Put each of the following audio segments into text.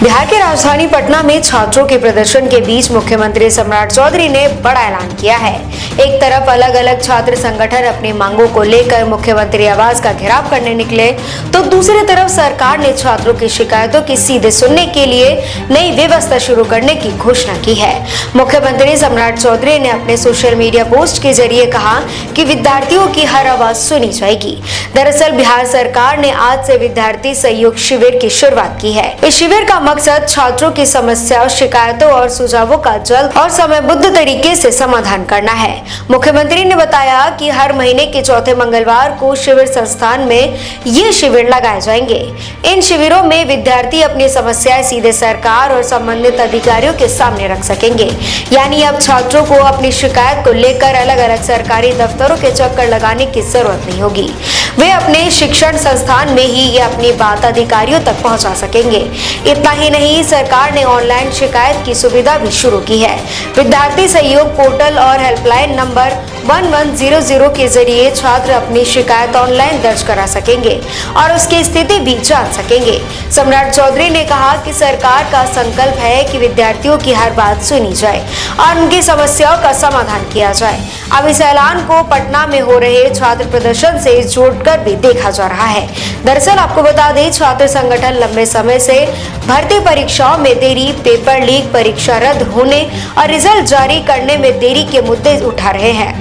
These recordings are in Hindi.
बिहार की राजधानी पटना में छात्रों के प्रदर्शन के बीच मुख्यमंत्री सम्राट चौधरी ने बड़ा ऐलान किया है। एक तरफ अलग अलग छात्र संगठन अपनी मांगों को लेकर मुख्यमंत्री आवास का घेराव करने निकले, तो दूसरी तरफ सरकार ने छात्रों की शिकायतों की सीधे सुनने के लिए नई व्यवस्था शुरू करने की घोषणा की है। मुख्यमंत्री सम्राट चौधरी ने अपने सोशल मीडिया पोस्ट के जरिए कहा कि विद्यार्थियों की हर आवाज सुनी जाएगी। दरअसल बिहार सरकार ने आज से विद्यार्थी सहयोग शिविर की शुरुआत की है। इस शिविर का मकसद छात्रों की समस्याओं, शिकायतों और सुझावों का जल्द और समयबद्ध तरीके से समाधान करना है। मुख्यमंत्री ने बताया कि हर महीने के चौथे मंगलवार को शिविर संस्थान में ये शिविर लगाए जाएंगे। इन शिविरों में विद्यार्थी अपनी समस्याएं सीधे सरकार और संबंधित अधिकारियों के सामने रख सकेंगे। यानी अब छात्रों को अपनी शिकायत को लेकर अलग अलग सरकारी दफ्तरों के चक्कर लगाने की जरूरत नहीं होगी। वे अपने शिक्षण संस्थान में ही ये अपनी बात अधिकारियों तक पहुंचा सकेंगे। इतना ही नहीं, सरकार ने ऑनलाइन शिकायत की सुविधा भी शुरू की है। विद्यार्थी सहयोग पोर्टल और हेल्पलाइन नंबर 1100 के जरिए छात्र अपनी शिकायत ऑनलाइन दर्ज करा सकेंगे और उसकी स्थिति भी जान सकेंगे। सम्राट चौधरी ने कहा कि सरकार का संकल्प है कि विद्यार्थियों की हर बात सुनी जाए और उनकी समस्याओं का समाधान किया जाए। अब इस ऐलान को पटना में हो रहे छात्र प्रदर्शन से जोड़कर भी देखा जा रहा है। दरअसल आपको बता दें, छात्र संगठन लंबे समय से भर्ती परीक्षाओं में देरी, पेपर लीक, परीक्षा रद्द होने और रिजल्ट जारी करने में देरी के मुद्दे उठा रहे हैं।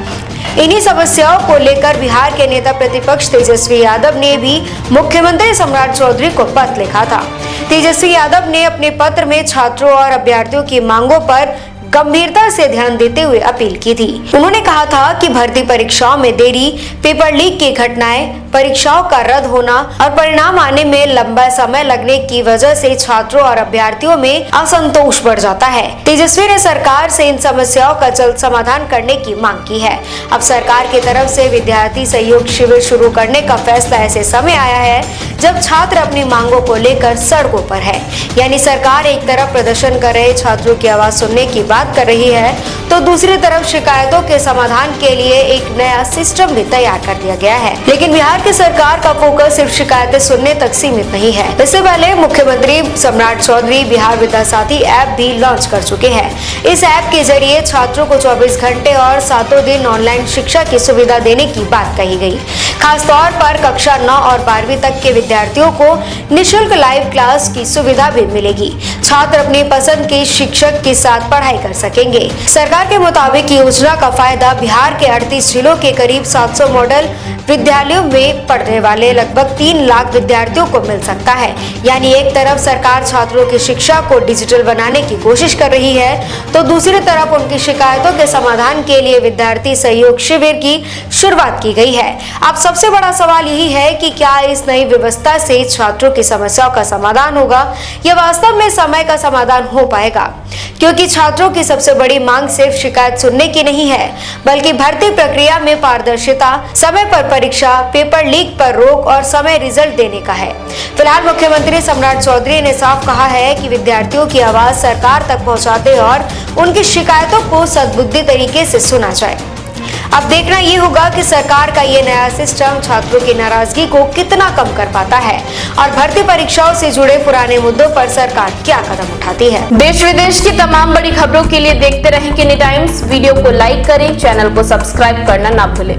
इन्हीं समस्याओं को लेकर बिहार के नेता प्रतिपक्ष तेजस्वी यादव ने भी मुख्यमंत्री सम्राट चौधरी को पत्र लिखा था। तेजस्वी यादव ने अपने पत्र में छात्रों और अभ्यर्थियों की मांगों पर गंभीरता से ध्यान देते हुए अपील की थी। उन्होंने कहा था कि भर्ती परीक्षाओं में देरी, पेपर लीक की घटनाएं, परीक्षाओं का रद्द होना और परिणाम आने में लंबा समय लगने की वजह से छात्रों और अभ्यर्थियों में असंतोष बढ़ जाता है। तेजस्वी ने सरकार से इन समस्याओं का जल्द समाधान करने की मांग की है। अब सरकार की तरफ से विद्यार्थी सहयोग शिविर शुरू करने का फैसला ऐसे समय आया है जब छात्र अपनी मांगों को लेकर सड़कों पर है। यानी सरकार एक तरफ प्रदर्शन कर रहे छात्रों की आवाज सुनने की बात कर रही है, तो दूसरी तरफ शिकायतों के समाधान के लिए एक नया सिस्टम भी तैयार कर दिया गया है। लेकिन बिहार की सरकार का फोकस सिर्फ शिकायतें सुनने तक सीमित नहीं है। इससे पहले मुख्यमंत्री सम्राट चौधरी बिहार विद्या साथी ऐप भी लॉन्च कर चुके हैं। इस ऐप के जरिए छात्रों को 24 घंटे और 7 दिन ऑनलाइन शिक्षा की सुविधा देने की बात कही गई। खासतौर पर कक्षा 9 और 12वीं तक के विद्यार्थियों को निःशुल्क लाइव क्लास की सुविधा भी मिलेगी। छात्र अपनी पसंद के शिक्षक के साथ पढ़ाई कर सकेंगे। सरकार के मुताबिक योजना का फायदा बिहार के 38 जिलों के करीब 700 मॉडल विद्यालयों में पढ़ने वाले लगभग 3 लाख विद्यार्थियों को मिल सकता है। यानी एक तरफ सरकार छात्रों की शिक्षा को डिजिटल बनाने की कोशिश कर रही है, तो दूसरी तरफ उनकी शिकायतों के समाधान के लिए विद्यार्थी सहयोग शिविर की शुरुआत की गई है। अब सबसे बड़ा सवाल यही है कि क्या इस नई व्यवस्था से छात्रों की समस्याओं का समाधान होगा या वास्तव में समय का समाधान हो पाएगा? क्योंकि छात्रों की सबसे बड़ी मांग सिर्फ शिकायत सुनने की नहीं है, बल्कि भर्ती प्रक्रिया में पारदर्शिता, समय पर परीक्षा, पेपर लीक पर रोक और समय रिजल्ट देने का है। फिलहाल मुख्यमंत्री सम्राट चौधरी ने साफ कहा है कि विद्यार्थियों की आवाज सरकार तक पहुंचाते और उनकी शिकायतों को सद्बुद्धि तरीके से सुना जाए। अब देखना ये होगा कि सरकार का ये नया सिस्टम छात्रों की नाराजगी को कितना कम कर पाता है और भर्ती परीक्षाओं से जुड़े पुराने मुद्दों पर सरकार क्या कदम उठाती है। देश विदेश की तमाम बड़ी खबरों के लिए देखते रहें किनी टाइम्स। वीडियो को लाइक करें, चैनल को सब्सक्राइब करना ना भूलें।